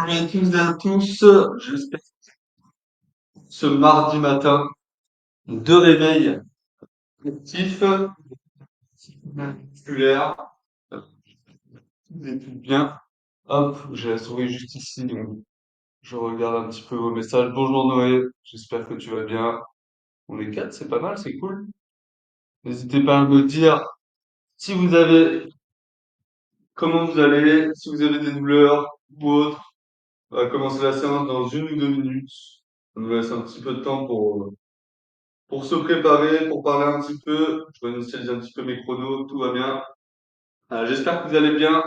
Bonjour à tous et à tous, j'espère que ce mardi matin de réveil actif, musculaire, tout est tout bien. Hop, j'ai la souris juste ici, donc je regarde un petit peu vos messages. Bonjour Noé, j'espère que tu vas bien. On est quatre, c'est pas mal, c'est cool. N'hésitez pas à me dire si vous avez, comment vous allez, si vous avez des douleurs ou autre. On va commencer la séance dans 1 ou 2 minutes. Ça nous laisse un petit peu de temps pour se préparer, pour parler un petit peu. Je réinitialise un petit peu mes chronos, tout va bien. J'espère que vous allez bien.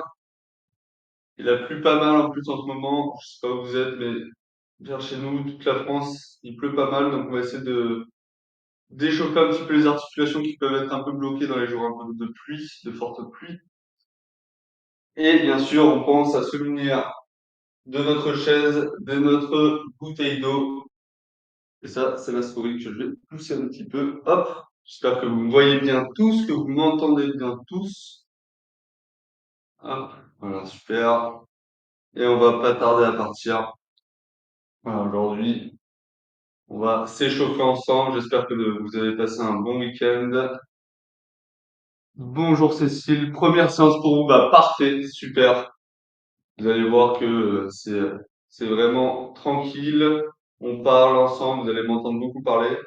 Il a plu pas mal en plus en ce moment. Je sais pas où vous êtes, mais vers chez nous, toute la France, il pleut pas mal, donc on va essayer de d'échauffer un petit peu les articulations qui peuvent être un peu bloquées dans les jours un peu de pluie, de forte pluie. Et bien sûr, on pense à se munir de notre chaise, de notre bouteille d'eau. Et ça, c'est la souris que je vais pousser un petit peu. Hop. J'espère que vous me voyez bien tous, que vous m'entendez bien tous. Hop. Voilà, super. Et on va pas tarder à partir. Voilà, aujourd'hui, on va s'échauffer ensemble. J'espère que vous avez passé un bon week-end. Bonjour Cécile. Première séance pour vous. Bah, parfait. Super. Vous allez voir que c'est vraiment tranquille. On parle ensemble. Vous allez m'entendre beaucoup parler.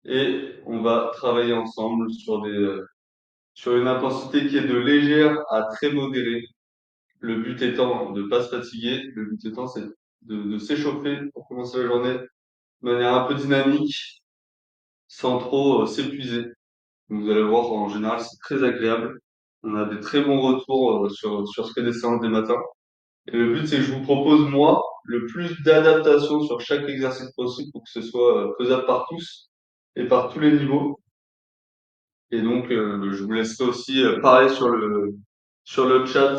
Et on va travailler ensemble sur une intensité qui est de légère à très modérée. Le but étant de ne pas se fatiguer. Le but étant, c'est de s'échauffer pour commencer la journée de manière un peu dynamique, sans trop s'épuiser. Donc, vous allez voir, en général, c'est très agréable. On a des très bons retours sur ce que des séances des matins. Et le but, c'est que je vous propose, moi, le plus d'adaptation sur chaque exercice possible pour que ce soit faisable par tous et par tous les niveaux. Et donc, je vous laisserai aussi parler sur le chat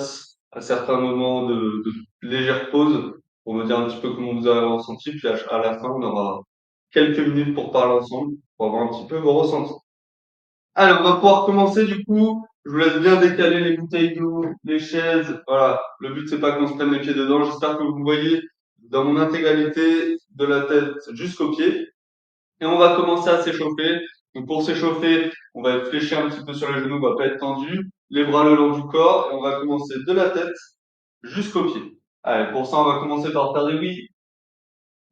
à certains moments de légère pause pour me dire un petit peu comment vous avez ressenti. Puis à la fin, on aura quelques minutes pour parler ensemble, pour avoir un petit peu vos ressentis. Allez, on va pouvoir commencer du coup. Je vous laisse bien décaler les bouteilles d'eau, les chaises. Voilà. Le but, c'est pas qu'on se prenne les pieds dedans. J'espère que vous me voyez dans mon intégralité, de la tête jusqu'aux pieds. Et on va commencer à s'échauffer. Donc pour s'échauffer, on va être fléchi un petit peu sur les genoux, on va pas être tendu. Les bras le long du corps. Et on va commencer de la tête jusqu'aux pieds. Allez, pour ça, on va commencer par faire des oui.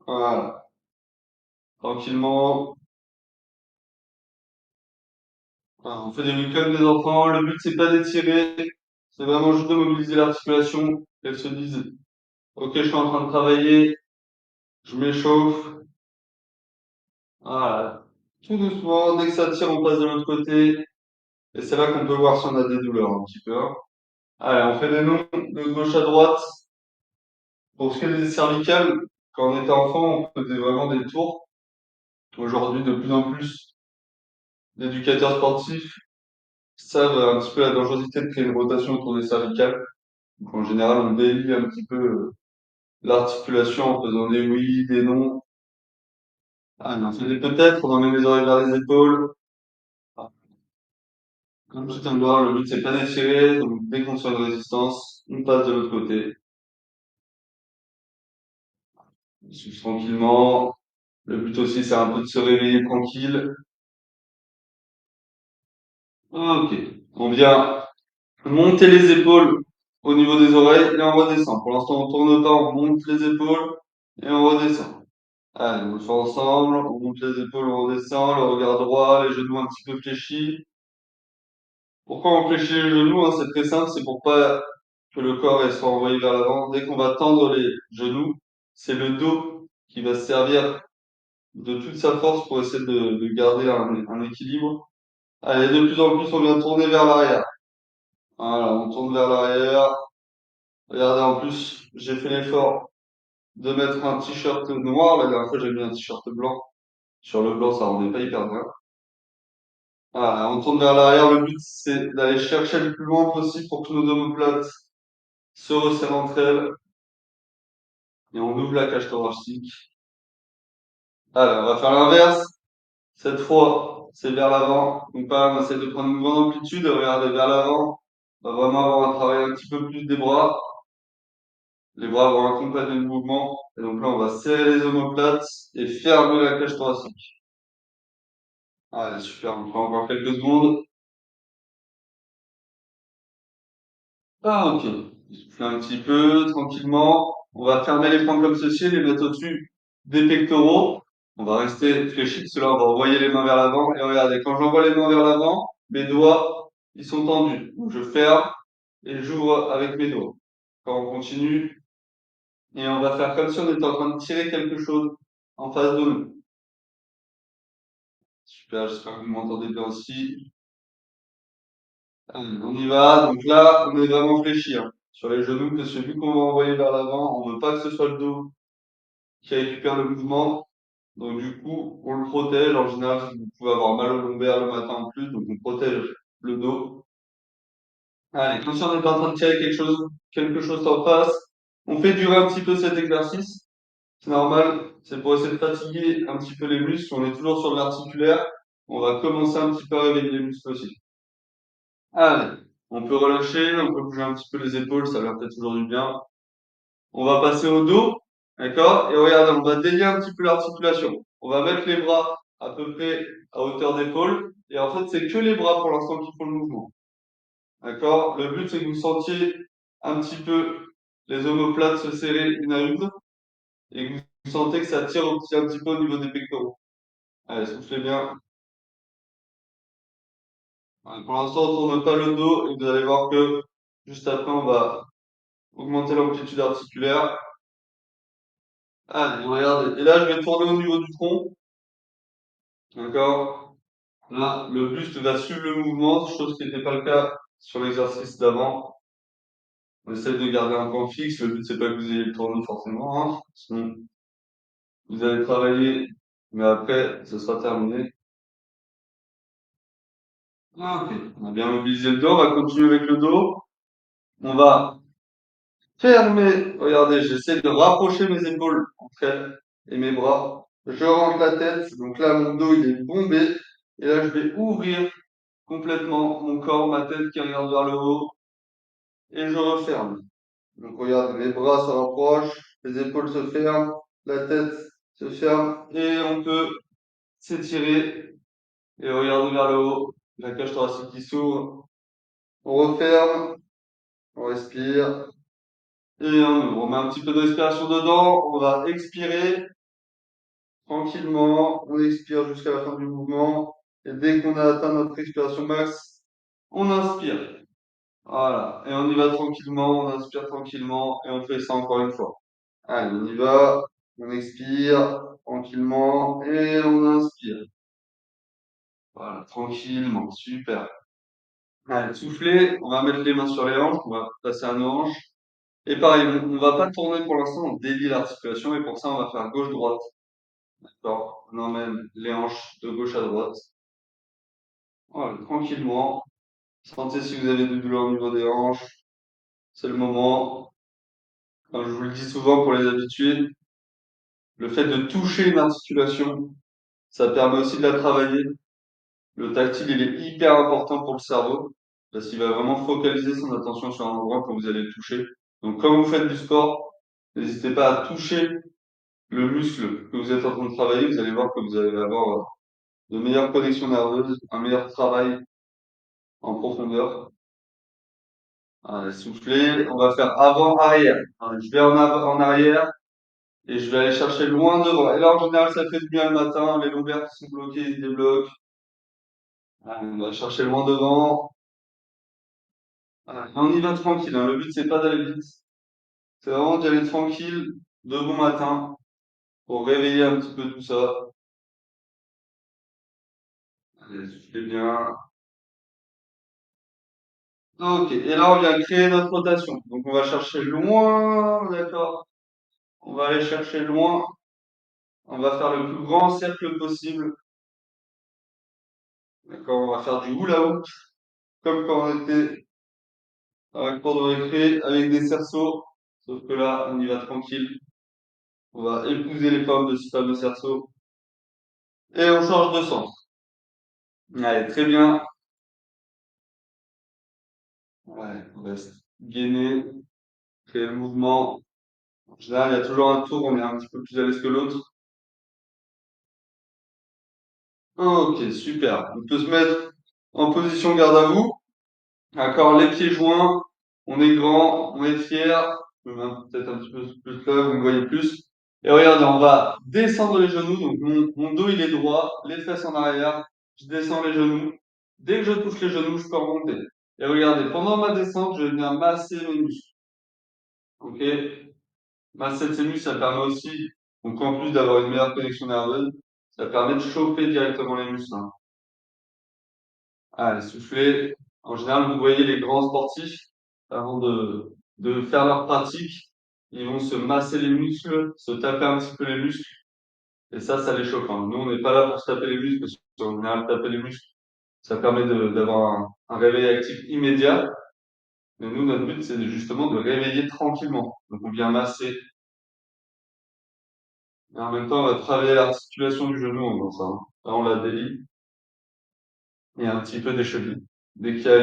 Voilà. Tranquillement. Voilà, on fait des oui comme des enfants. Le but, c'est pas d'étirer. C'est vraiment juste de mobiliser l'articulation. Qu'elle se dise, OK, je suis en train de travailler. Je m'échauffe. Voilà. Tout doucement. Dès que ça tire, on passe de l'autre côté. Et c'est là qu'on peut voir si on a des douleurs un petit peu, hein. Allez, on fait des noms de gauche à droite. Pour ce qui est des cervicales, quand on était enfant, on faisait vraiment des tours. Aujourd'hui, de plus en plus d'éducateurs sportifs savent un petit peu la dangerosité de créer une rotation autour des cervicales. Donc, en général, on délie un petit peu l'articulation en faisant des oui, des non. Ah, on en fait des peut-être, on emmène les oreilles vers les épaules. Ah, comme tout un doigt, le but c'est pas d'étirer, donc dès qu'on sent une résistance, on passe de l'autre côté. On suit tranquillement. Le but aussi, c'est un peu de se réveiller tranquille. Ok. On vient monter les épaules au niveau des oreilles et on redescend. Pour l'instant, on tourne pas, on monte les épaules et on redescend. Allez, on le fait ensemble. On monte les épaules, on redescend. Le regard droit, les genoux un petit peu fléchis. Pourquoi on fléchit les genoux, hein, c'est très simple, c'est pour pas que le corps elle, soit envoyé vers l'avant. Dès qu'on va tendre les genoux, c'est le dos qui va se servir de toute sa force pour essayer de garder un équilibre. Allez, de plus en plus, on vient tourner vers l'arrière. Voilà, on tourne vers l'arrière. Regardez, en plus, j'ai fait l'effort de mettre un t-shirt noir. La dernière fois, j'ai mis un t-shirt blanc. Sur le blanc, ça rendait pas hyper bien. Voilà, on tourne vers l'arrière. Le but, c'est d'aller chercher le plus loin possible pour que nos omoplates se resserrent entre elles. Et on ouvre la cage thoracique. Allez, on va faire l'inverse. Cette fois, c'est vers l'avant. Donc, pas, on essaie de prendre une grande amplitude. Regardez vers l'avant. On va vraiment avoir un travail un petit peu plus des bras. Les bras vont accompagner le mouvement. Et donc là, on va serrer les omoplates et fermer la cage thoracique. Allez, super. On prend encore quelques secondes. Ah, ok. Souffle un petit peu, tranquillement. On va fermer les poings comme ceci, les mettre au-dessus des pectoraux. On va rester fléchi, parce que là, on va envoyer les mains vers l'avant. Et regardez, quand j'envoie les mains vers l'avant, mes doigts, ils sont tendus. Donc, je ferme et j'ouvre avec mes doigts. Quand on continue, et on va faire comme si on était en train de tirer quelque chose en face de nous. Super, j'espère que vous m'entendez bien aussi. Allez, on y va. Donc là, on est vraiment fléchi, hein, sur les genoux, parce que vu qu'on va envoyer vers l'avant, on veut pas que ce soit le dos qui récupère le mouvement. Donc du coup, on le protège. En général, vous pouvez avoir mal au lombaire le matin en plus, donc on protège le dos. Allez, comme si on était en train de tirer quelque chose en face, on fait durer un petit peu cet exercice. C'est normal, c'est pour essayer de fatiguer un petit peu les muscles. On est toujours sur l'articulaire. On va commencer un petit peu à réveiller les muscles aussi. Allez, on peut relâcher, on peut bouger un petit peu les épaules, ça leur fait toujours du bien. On va passer au dos, d'accord? Et regardez, on va délier un petit peu l'articulation. On va mettre les bras à peu près à hauteur d'épaule. Et en fait, c'est que les bras pour l'instant qui font le mouvement. D'accord? Le but, c'est que vous sentiez un petit peu les omoplates se serrer une à une et que vous sentez que ça tire aussi un petit peu au niveau des pectoraux. Allez, soufflez bien. Ouais, pour l'instant, on tourne pas le dos et vous allez voir que juste après, on va augmenter l'amplitude articulaire. Allez, regardez. Et là, je vais tourner au niveau du tronc. D'accord? Là, le buste va suivre le mouvement, chose qui n'était pas le cas sur l'exercice d'avant. On essaie de garder un point fixe. Le but, c'est pas que vous ayez le tourner forcément, hein. Sinon, vous allez travailler, mais après, ce sera terminé. Ah, ok. On a bien mobilisé le dos. On va continuer avec le dos. On va fermer. Regardez, j'essaie de rapprocher mes épaules entre elles et mes bras. Je rentre la tête. Donc là, mon dos, il est bombé. Et là, je vais ouvrir complètement mon corps, ma tête qui regarde vers le haut. Et je referme. Donc regardez, les bras se rapprochent, les épaules se ferment, la tête se ferme et on peut s'étirer et regarder vers le haut. La cage thoracique qui s'ouvre. On referme, on respire et on ouvre. On met un petit peu de respiration dedans. On va expirer tranquillement. On expire jusqu'à la fin du mouvement. Et dès qu'on a atteint notre respiration max, on inspire. Voilà. Et on y va tranquillement, on inspire tranquillement et on fait ça encore une fois. Allez, on y va. On expire tranquillement et on inspire. Voilà, tranquillement. Super. Allez, soufflez. On va mettre les mains sur les hanches. On va passer à nos hanches. Et pareil, on va pas tourner pour l'instant. On délie l'articulation et pour ça, on va faire gauche-droite. D'accord? On emmène les hanches de gauche à droite. Voilà, tranquillement. Sentez si vous avez des douleurs au niveau des hanches. C'est le moment. Comme je vous le dis souvent pour les habitués, le fait de toucher une articulation, ça permet aussi de la travailler. Le tactile, il est hyper important pour le cerveau parce qu'il va vraiment focaliser son attention sur un endroit quand vous allez le toucher. Donc, quand vous faites du sport, n'hésitez pas à toucher le muscle que vous êtes en train de travailler. Vous allez voir que vous allez avoir de meilleures connexions nerveuses, un meilleur travail en profondeur. Allez, soufflez. On va faire avant-arrière. Je vais en arrière et je vais aller chercher loin devant. Et là, en général, ça fait du bien le matin. Les lombaires qui sont bloqués, ils se débloquent. Allez, on va chercher loin devant. Voilà. On y va tranquille, hein. Le but, c'est pas d'aller vite. C'est vraiment d'y aller tranquille, de bon matin, pour réveiller un petit peu tout ça. Allez, soufflez bien. Ok, et là, on vient créer notre rotation. Donc, on va chercher loin, d'accord? On va aller chercher loin. On va faire le plus grand cercle possible. D'accord? On va faire du hula hoop, comme quand on était dans la cour de récré, avec des cerceaux. Sauf que là, on y va tranquille. On va épouser les formes de ce fameux cerceau. Et on change de sens. Allez, très bien. Ouais, on reste gainé, créer le mouvement. En général, il y a toujours un tour, on est un petit peu plus à l'aise que l'autre. Ok, super. On peut se mettre en position garde à vous. D'accord, les pieds joints, on est grand, on est fier. Je me mets peut-être un petit peu plus là, vous me voyez plus. Et regardez, on va descendre les genoux. Donc mon dos il est droit, les fesses en arrière. Je descends les genoux. Dès que je touche les genoux, je peux remonter. Et regardez, pendant ma descente, je vais venir masser mes muscles. Ok? Masser ces muscles, ça permet aussi, donc en plus d'avoir une meilleure connexion nerveuse, ça permet de chauffer directement les muscles, hein. Allez, soufflez. En général, vous voyez les grands sportifs, avant de faire leur pratique, ils vont se masser les muscles, se taper un petit peu les muscles, et ça les chauffe, hein. Nous, on n'est pas là pour se taper les muscles, parce qu'en général, taper les muscles, ça permet d'avoir un réveil actif immédiat. Mais nous, notre but, c'est justement de réveiller tranquillement. Donc, on vient masser, et en même temps, on va travailler l'articulation du genou en faisant ça, hein. Là, on la délie, et un petit peu des chevilles. Dès qu'il y a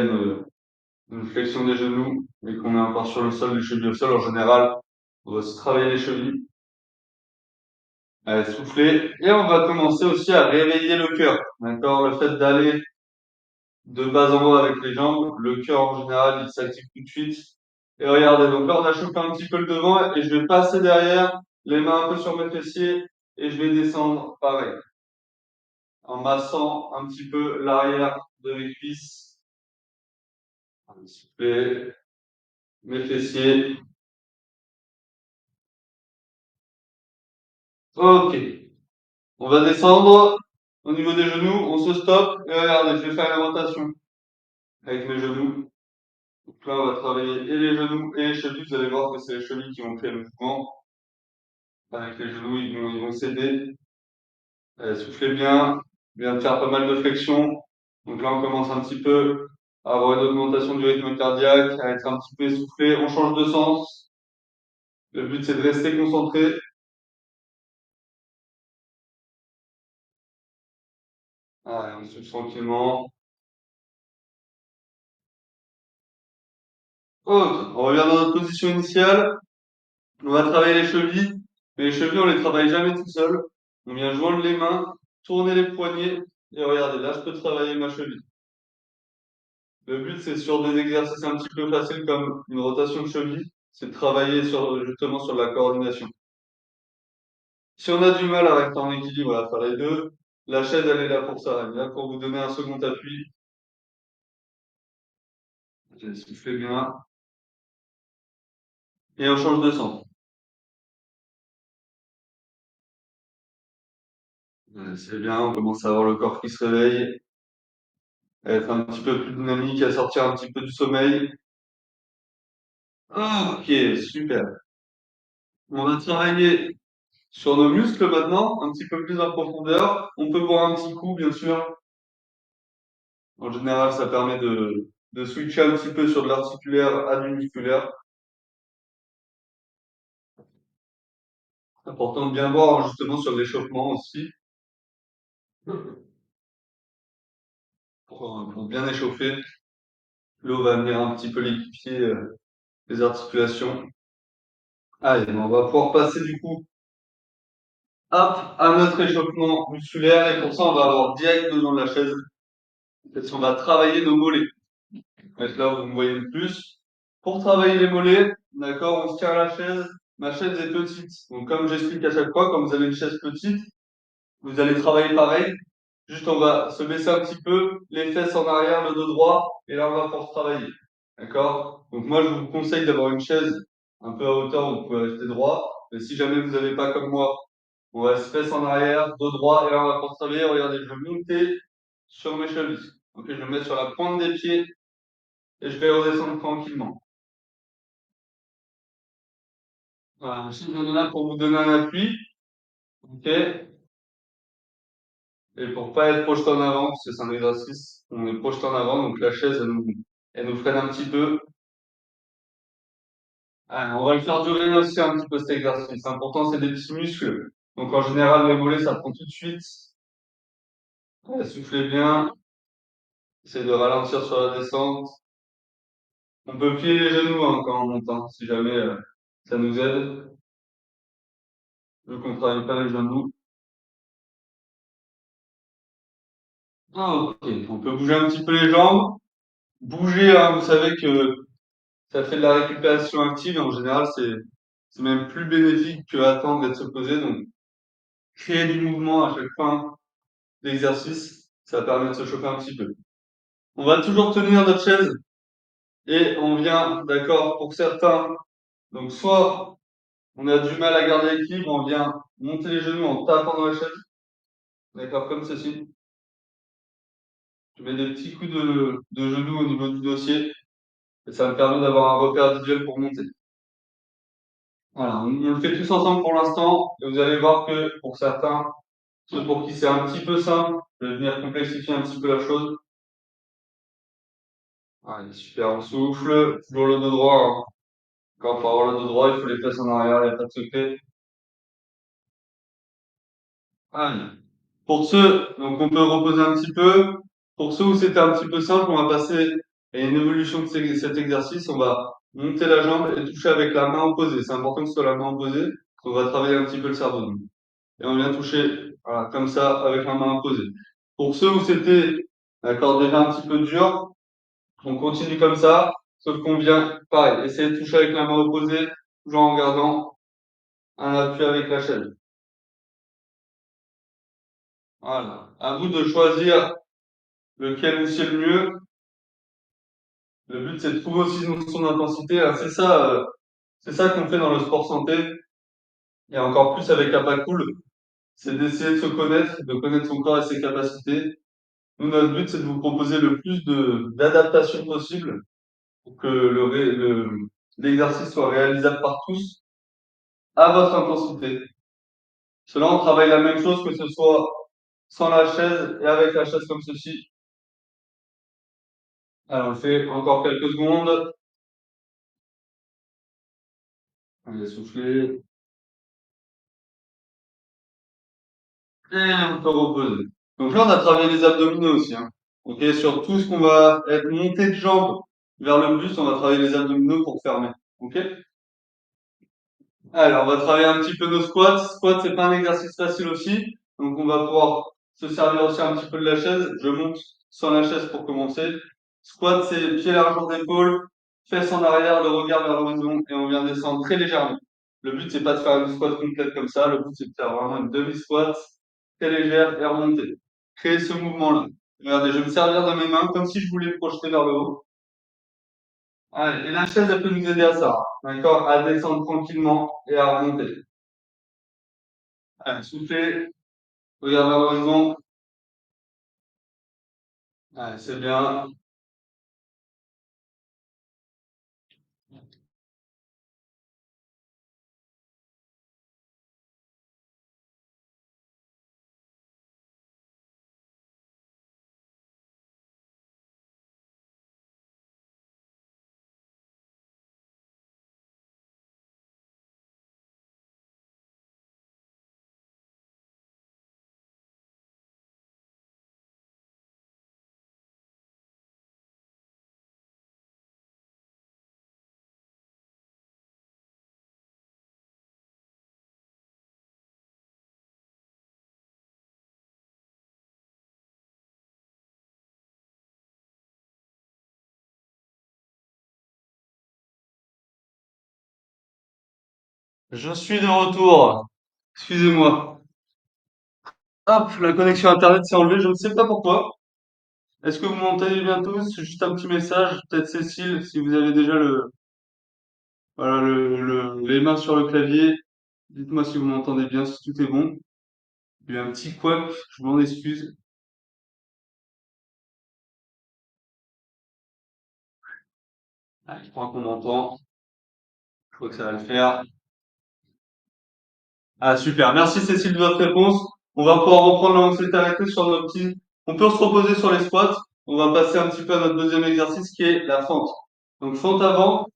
une flexion des genoux et qu'on est encore sur le sol, les chevilles au sol, en général, on va se travailler les chevilles. Allez, souffler. Et on va commencer aussi à réveiller le cœur. D'accord? Le fait d'aller de bas en haut avec les jambes, le cœur en général, il s'active tout de suite. Et regardez, donc là, on a chopé un petit peu le devant et je vais passer derrière, les mains un peu sur mes fessiers et je vais descendre pareil, en massant un petit peu l'arrière de mes cuisses. Allez, souffler, mes fessiers. Ok. On va descendre au niveau des genoux, on se stoppe et regardez, je vais faire une rotation avec mes genoux. Donc là, on va travailler et les genoux et les chevilles. Vous allez voir que c'est les chevilles qui vont créer le mouvement. Avec les genoux, ils vont s'aider. Soufflez bien, bien de faire pas mal de flexion. Donc là, on commence un petit peu à avoir une augmentation du rythme cardiaque, à être un petit peu essoufflé. On change de sens. Le but, c'est de rester concentré. Allez, on souffle tranquillement. Ok, on revient dans notre position initiale. On va travailler les chevilles, mais les chevilles, on les travaille jamais tout seul. On vient joindre les mains, tourner les poignets, et regardez, là, je peux travailler ma cheville. Le but, c'est sur des exercices un petit peu faciles comme une rotation de cheville, c'est de travailler justement sur la coordination. Si on a du mal à rester en équilibre et à faire les deux, la chaise, elle est là pour ça. Elle est là pour vous donner un second appui. Soufflez bien. Et on change de sens. C'est bien, on commence à avoir le corps qui se réveille, à être un petit peu plus dynamique, à sortir un petit peu du sommeil. Ah, ok, super. On va travailler sur nos muscles maintenant, un petit peu plus en profondeur. On peut boire un petit coup, bien sûr. En général, ça permet de switcher un petit peu sur de l'articulaire à du musculaire. Important de bien boire, justement, sur l'échauffement aussi, pour bien échauffer. L'eau va venir un petit peu liquéfier les articulations. Allez, on va pouvoir passer du coup, hop, à notre échauffement musculaire. Et pour ça, on va avoir direct besoin de la chaise. Parce qu'on va travailler nos mollets. Donc là, vous me voyez le plus. Pour travailler les mollets, d'accord, on se tient à la chaise. Ma chaise est petite. Donc, comme j'explique à chaque fois, quand vous avez une chaise petite, vous allez travailler pareil. Juste, on va se baisser un petit peu, les fesses en arrière, le dos droit, et là, on va pouvoir travailler. D'accord? Donc, moi, je vous conseille d'avoir une chaise un peu à hauteur, où vous pouvez rester droit. Mais si jamais vous n'avez pas comme moi, on va se fesses en arrière, dos droit, et là, on va pouvoir travailler. Regardez, je vais monter sur mes chevilles. Ok, je vais me mettre sur la pointe des pieds et je vais redescendre tranquillement. Voilà, je suis là pour vous donner un appui, ok? Et pour pas être projeté en avant, parce que c'est un exercice, on est projeté en avant, donc la chaise, elle nous freine un petit peu. On va le faire durer aussi un petit peu cet exercice. L'important, c'est des petits muscles. Donc en général, les mollets, ça prend tout de suite. Soufflez bien, essayez de ralentir sur la descente. On peut plier les genoux hein, quand on monte, hein, si jamais ça nous aide. vu qu'on travaille pas les genoux. Ah, ok. On peut bouger un petit peu les jambes. Bouger, hein, vous savez que ça fait de la récupération active et en général, c'est même plus bénéfique que attendre d'être se poser. Donc, créer du mouvement à chaque fin d'exercice, ça permet de se chauffer un petit peu. On va toujours tenir notre chaise et on vient, d'accord, pour certains. Donc, soit on a du mal à garder l'équilibre, on vient monter les genoux en tapant dans la chaise, d'accord, comme ceci. Je mets des petits coups de genoux au niveau du dossier et ça me permet d'avoir un repère visuel pour monter. Voilà, on le fait tous ensemble pour l'instant et vous allez voir que pour certains, ceux pour qui c'est un petit peu simple, je vais venir complexifier un petit peu la chose. Allez, super, on souffle, toujours le dos droit, hein. Quand pour avoir le dos droit, il faut les fesses en arrière, il n'y a pas de secret. Allez. Pour ceux, donc on peut reposer un petit peu. Pour ceux où c'était un petit peu simple, on va passer à une évolution de cet exercice. On va monter la jambe et toucher avec la main opposée. C'est important que ce soit la main opposée. On va travailler un petit peu le cerveau. Et on vient toucher, voilà, comme ça, avec la main opposée. Pour ceux où c'était, d'accord, déjà un petit peu dur, on continue comme ça, sauf qu'on vient, pareil, essayer de toucher avec la main opposée, toujours en gardant un appui avec la chaîne. Voilà. À vous de choisir lequel vous c'est le mieux. Le but, c'est de trouver aussi son intensité. Ah, c'est ça qu'on fait dans le sport santé, et encore plus avec Apacool, c'est d'essayer de se connaître, de connaître son corps et ses capacités. Nous, notre but, c'est de vous proposer le plus d'adaptations possible pour que l'exercice soit réalisable par tous à votre intensité. Cela, on travaille la même chose que ce soit sans la chaise et avec la chaise comme ceci. Alors, on le fait encore quelques secondes. Allez, souffler. Et on peut reposer. Donc là, on a travaillé les abdominaux aussi, hein. Ok, sur tout ce qu'on va être monté de jambes vers le buste, on va travailler les abdominaux pour fermer. Ok? Alors, on va travailler un petit peu nos squats. Squat, c'est pas un exercice facile aussi. Donc, on va pouvoir se servir aussi un petit peu de la chaise. Je monte sans la chaise pour commencer. Squat, c'est pied largeur d'épaule, fesses en arrière, le regard vers l'horizon et on vient descendre très légèrement. Le but, c'est pas de faire une squat complète comme ça. Le but, c'est de faire vraiment une demi-squat très légère et remonter. Créer ce mouvement-là. Regardez, je vais me servir de mes mains comme si je voulais me projeter vers le haut. Allez, et la chaise, elle peut nous aider à ça. D'accord? À descendre tranquillement et à remonter. Allez, soufflez, regardez vers l'horizon. Allez, c'est bien. Je suis de retour. Excusez-moi. Hop, la connexion Internet s'est enlevée, je ne sais pas pourquoi. Est-ce que vous m'entendez bien tous? Juste un petit message, peut-être Cécile, si vous avez déjà voilà, les mains sur le clavier. Dites-moi si vous m'entendez bien, si tout est bon. Il y a eu un petit couac, je m'en excuse. Ah, je crois qu'on m'entend. Je crois que ça va le faire. Ah, super. Merci Cécile de votre réponse. On va pouvoir reprendre là où on s'est arrêté sur nos petits. On peut se reposer sur les squats. On va passer un petit peu à notre deuxième exercice qui est la fente. Donc fente avant.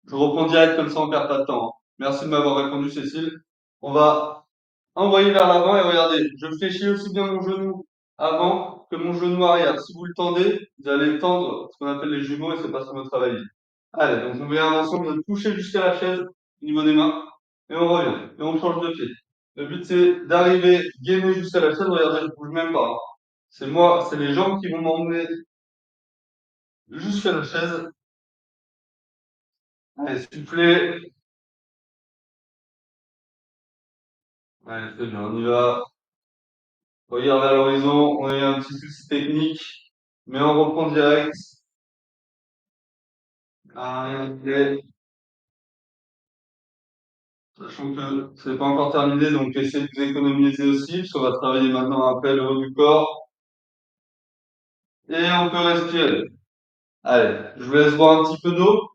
Je reprends direct comme ça on perd pas de temps, hein. Merci de m'avoir répondu Cécile. On va envoyer vers l'avant et regardez, je fléchis aussi bien mon genou avant que mon genou arrière. Si vous le tendez, vous allez tendre ce qu'on appelle les jumeaux et c'est pas ce qu'on veut travailler. Allez, donc on vient ensemble de toucher jusqu'à la chaise au niveau des mains et on revient et on change de pied. Le but, c'est d'arriver gainé jusqu'à la chaise. Regardez, je bouge même pas, hein. C'est moi, c'est les jambes qui vont m'emmener jusqu'à la chaise. Allez, soufflez. Allez, très bien, on y va. Regarde vers l'horizon. On a eu un petit souci technique, mais on reprend direct. Allez, sachant que c'est pas encore terminé, donc essayez de vous économiser aussi, parce qu'on va travailler maintenant après le haut du corps. Et on peut respirer. Allez, je vous laisse boire un petit peu d'eau.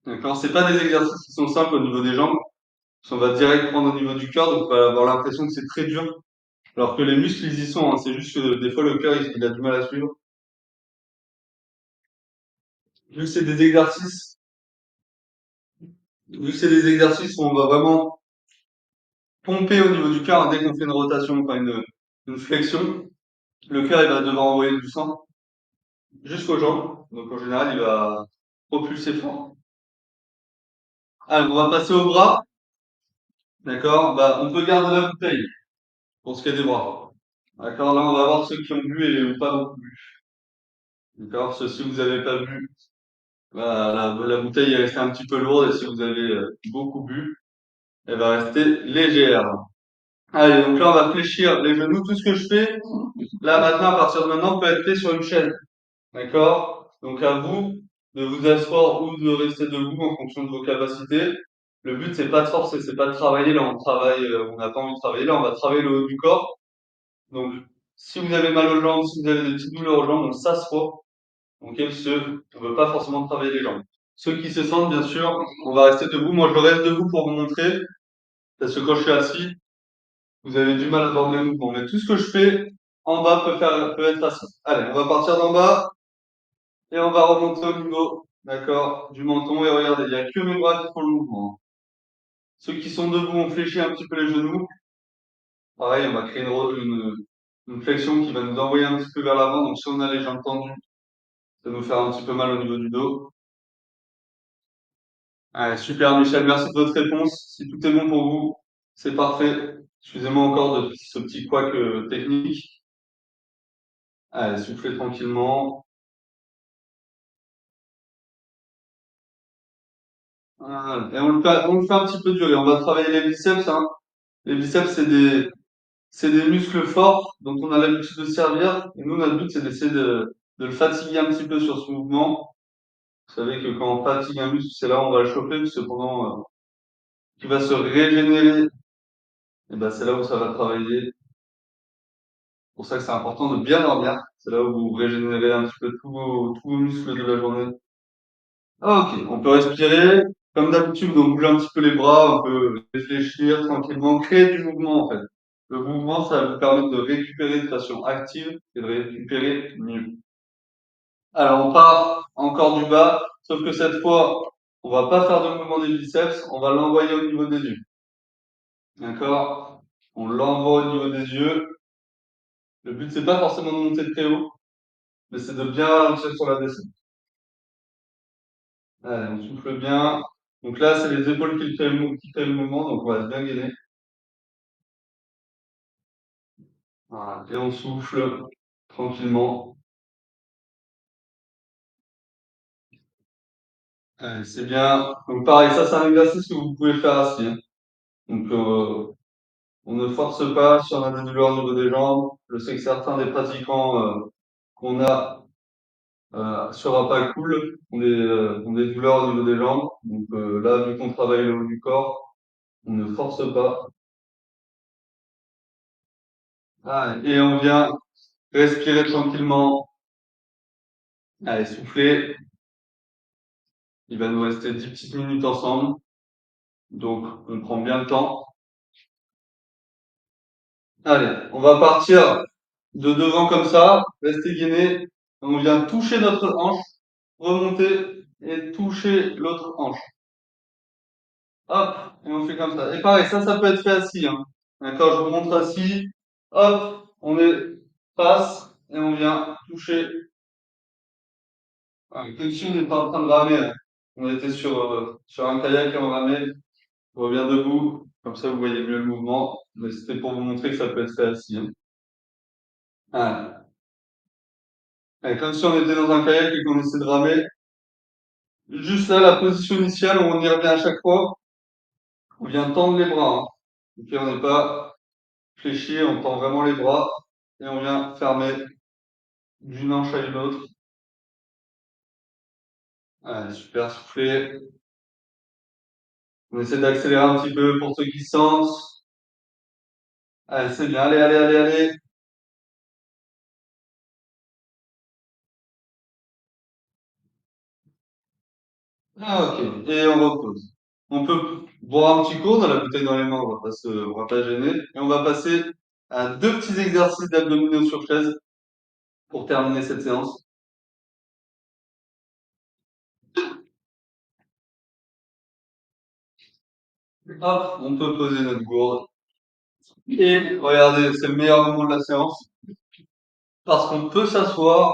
D'accord? C'est pas des exercices qui sont simples au niveau des jambes. Parce qu'on va direct prendre au niveau du cœur, donc on va avoir l'impression que c'est très dur. Alors que les muscles, ils y sont, hein. C'est juste que des fois, le cœur, il a du mal à suivre. Vu que c'est des exercices, vu que c'est des exercices où on va vraiment pomper au niveau du cœur, hein, dès qu'on fait une rotation, enfin une flexion, le cœur, il va devoir envoyer du sang jusqu'aux jambes. Donc en général, il va propulser fort. Alors, on va passer au bras. D'accord? Bah, on peut garder la bouteille pour ce qui est des bras. D'accord? Là, on va voir ceux qui ont bu et ou pas beaucoup bu. D'accord? Parce que si vous n'avez pas bu, bah, la bouteille est restée un petit peu lourde et si vous avez beaucoup bu, elle va rester légère. Allez, donc là, on va fléchir les genoux. Tout ce que je fais, là, maintenant, à partir de maintenant, peut être fait sur une chaise. D'accord? Donc, à vous de vous asseoir ou de rester debout en fonction de vos capacités. Le but, c'est pas de forcer, c'est pas de travailler. Là, on travaille, on n'a pas envie de travailler. Là, on va travailler le haut du corps. Donc, si vous avez mal aux jambes, si vous avez des petites douleurs aux jambes, on s'assoit. Ok? Parce que on veut pas forcément travailler les jambes. Ceux qui se sentent, bien sûr, on va rester debout. Moi, je reste debout pour vous montrer. Parce que quand je suis assis, vous avez du mal à voir mes mouvements. Mais tout ce que je fais en bas peut être assis. Allez, on va partir d'en bas et on va remonter au niveau, d'accord, du menton. Et regardez, il n'y a que mes bras qui font le mouvement. Ceux qui sont debout, on fléchit un petit peu les genoux. Pareil, on va créer une flexion qui va nous envoyer un petit peu vers l'avant. Donc, si on a les jambes tendues, ça va nous faire un petit peu mal au niveau du dos. Ouais, super, Michel. Merci de votre réponse. Si tout est bon pour vous, c'est parfait. Excusez-moi encore de ce petit couac technique. Allez, soufflez tranquillement. Voilà. Et on le fait un petit peu durer. On va travailler les biceps, hein. Les biceps, c'est des muscles forts dont on a l'habitude de servir. Et nous, notre but, c'est d'essayer de le fatiguer un petit peu sur ce mouvement. Vous savez que quand on fatigue un muscle, c'est là où on va le chauffer, parce que pendant qu'il va se régénérer, et ben, c'est là où ça va travailler. C'est pour ça que c'est important de bien dormir. C'est là où vous régénérez un petit peu tous vos muscles de la journée. Ah, ok, on peut respirer. Comme d'habitude, on bouge un petit peu les bras, on peut réfléchir tranquillement, créer du mouvement en fait. Le mouvement, ça va vous permettre de récupérer de façon active et de récupérer mieux. Alors, on part encore du bas, sauf que cette fois, on va pas faire de mouvement des biceps, on va l'envoyer au niveau des yeux. D'accord? On l'envoie au niveau des yeux. Le but, c'est pas forcément de monter très haut, mais c'est de bien ralentir sur la descente. Allez, on souffle bien. Donc là, c'est les épaules qui créent le mouvement, donc on va bien gainer. Voilà. Et on souffle tranquillement. Allez, c'est bien. Donc pareil, ça c'est un exercice que vous pouvez faire assis, hein. Donc on ne force pas si on a des douleurs au niveau des jambes. Je sais que certains des pratiquants qu'on a sur Rapa Cool ont des douleurs au niveau des jambes. Donc là, vu qu'on travaille le haut du corps, on ne force pas. Ah, et on vient respirer tranquillement. Allez, souffler. Il va nous rester 10 petites minutes ensemble. Donc on prend bien le temps. Allez, on va partir de devant comme ça, rester gainé. On vient toucher notre hanche, remonter et toucher l'autre hanche. Hop, et on fait comme ça. Et pareil, ça peut être fait assis, hein. D'accord, je vous montre assis. Hop, on est face et on vient toucher. Comme si on n'était pas en train de ramer, hein. On était sur un kayak et on ramait. On revient debout. Comme ça, vous voyez mieux le mouvement. Mais c'était pour vous montrer que ça peut être fait assis, hein. Ah. Ouais, comme si on était dans un kayak et qu'on essaie de ramer. Juste là, la position initiale, on y revient à chaque fois. On vient tendre les bras, hein. Ok, on n'est pas fléchi, on tend vraiment les bras et on vient fermer d'une hanche à une autre. Allez, super, soufflé. On essaie d'accélérer un petit peu pour ceux qui sentent. Allez, c'est bien. Allez, allez, allez, allez. Ah, ok. Et on repose. On peut boire un petit coup, on a la bouteille dans les mains, on va pas gêner. Et on va passer à deux petits exercices d'abdominaux sur chaise pour terminer cette séance. Hop, on peut poser notre gourde. Et regardez, c'est le meilleur moment de la séance parce qu'on peut s'asseoir.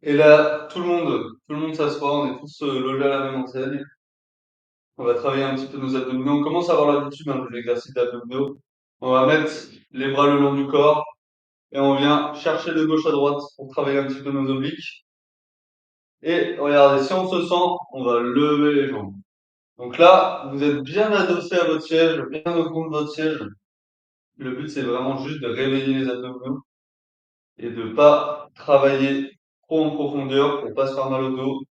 Et là, tout le monde s'assoit, on est tous logés à la même enseigne. On va travailler un petit peu nos abdominaux. On commence à avoir l'habitude hein, de l'exercice d'abdominaux. On va mettre les bras le long du corps et on vient chercher de gauche à droite pour travailler un petit peu nos obliques. Et regardez, si on se sent, on va lever les jambes. Donc là, vous êtes bien adossé à votre siège, bien au fond de votre siège. Le but, c'est vraiment juste de réveiller les abdominaux et de pas travailler trop en profondeur pour pas se faire mal au dos.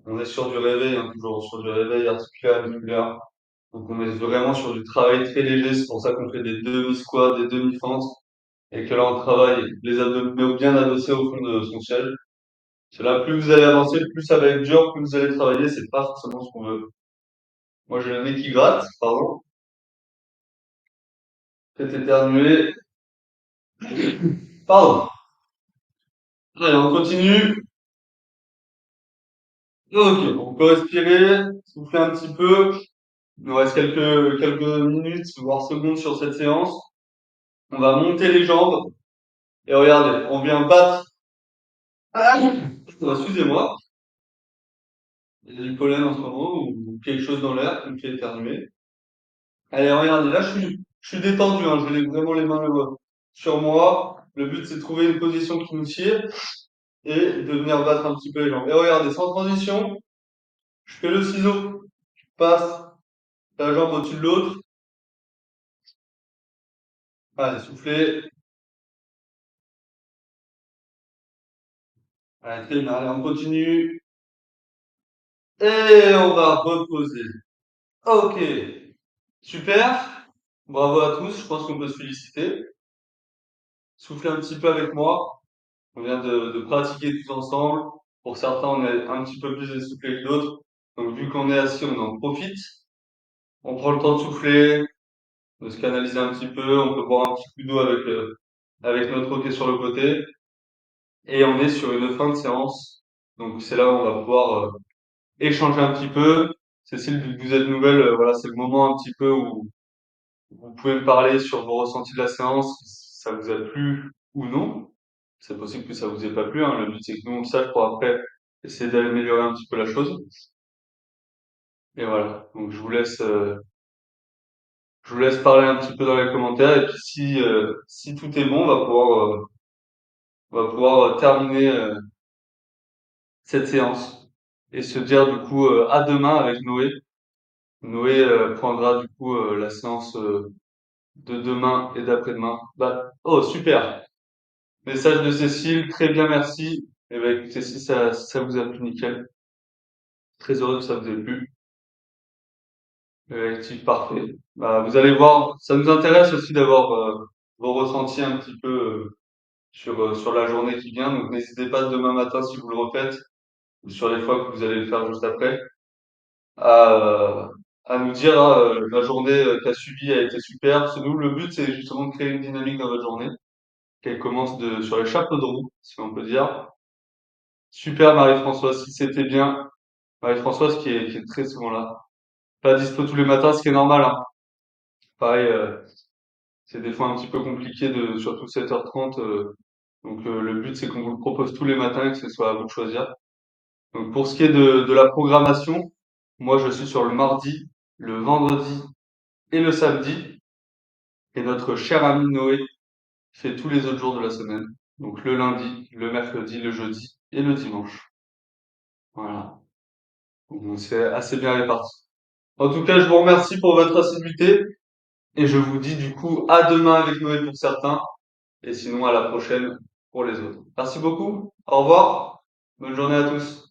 On est sur du réveil, hein, toujours sur du réveil articulaire, musculaire. Donc on est vraiment sur du travail très léger, c'est pour ça qu'on fait des demi-squats, des demi-fentes, et que là on travaille les abdominaux bien adossés au fond de son siège. C'est là, plus vous allez avancer, plus ça va être dur, plus vous allez travailler, c'est pas forcément ce qu'on veut. Moi j'ai le nez qui gratte, pardon, peut-être éternué. Pardon. Allez, on continue. Ok, on peut respirer, souffler un petit peu. Il nous reste quelques minutes, voire secondes sur cette séance. On va monter les jambes et regardez, on vient battre. Ah, excusez-moi, il y a du pollen en ce moment ou quelque chose dans l'air qui me fait éternuer. Allez, regardez, là je suis détendu, hein, je lève vraiment les mains sur moi. Le but c'est de trouver une position qui nous tire et de venir battre un petit peu les jambes. Et regardez, sans transition, je fais le ciseau, je passe la jambe au-dessus de l'autre. Allez, soufflez. Allez, très bien, allez, on continue. Et on va reposer. Ok, super. Bravo à tous, je pense qu'on peut se féliciter. Soufflez un petit peu avec moi. On vient de pratiquer tous ensemble. Pour certains, on est un petit peu plus essoufflé que d'autres. Donc, vu qu'on est assis, on en profite. On prend le temps de souffler, de se canaliser un petit peu. On peut boire un petit coup d'eau avec notre hockey sur le côté. Et on est sur une fin de séance. Donc, c'est là où on va pouvoir échanger un petit peu. Cécile, vu que vous êtes nouvelle, voilà, c'est le moment un petit peu où vous pouvez me parler sur vos ressentis de la séance, si ça vous a plu ou non. C'est possible que ça vous ait pas plu, hein. Le but, c'est que nous, on le sache pour après essayer d'améliorer un petit peu la chose. Et voilà. Donc, je vous laisse parler un petit peu dans les commentaires. Et puis, si tout est bon, on va pouvoir terminer cette séance et se dire du coup à demain avec Noé. Noé prendra du coup la séance de demain et d'après-demain. Bah, oh, super! Message de Cécile, très bien, merci. Et ben écoutez, si ça vous a plu, nickel. Très heureux que ça vous ait plu. Actif parfait. Bah, vous allez voir, ça nous intéresse aussi d'avoir vos ressentis un petit peu sur la journée qui vient. Donc n'hésitez pas demain matin si vous le refaites, ou sur les fois que vous allez le faire juste après, à, euh, à nous dire hein, la journée qui a suivi a été super. Parce que nous, le but, c'est justement de créer une dynamique dans votre journée, qu'elle commence sur les chapeaux de roue, si on peut dire. Super Marie-Françoise, si c'était bien. Marie-Françoise qui est très souvent là. Pas dispo tous les matins, ce qui est normal, hein. Pareil, c'est des fois un petit peu compliqué surtout 7h30. Donc le but c'est qu'on vous le propose tous les matins et que ce soit à vous de choisir. Donc pour ce qui est de la programmation, Moi, je suis sur le mardi, le vendredi et le samedi. Et notre cher ami Noé fait tous les autres jours de la semaine. Donc le lundi, le mercredi, le jeudi et le dimanche. Voilà. Donc c'est assez bien réparti. En tout cas, je vous remercie pour votre assiduité et je vous dis du coup à demain avec Noé pour certains et sinon à la prochaine pour les autres. Merci beaucoup. Au revoir. Bonne journée à tous.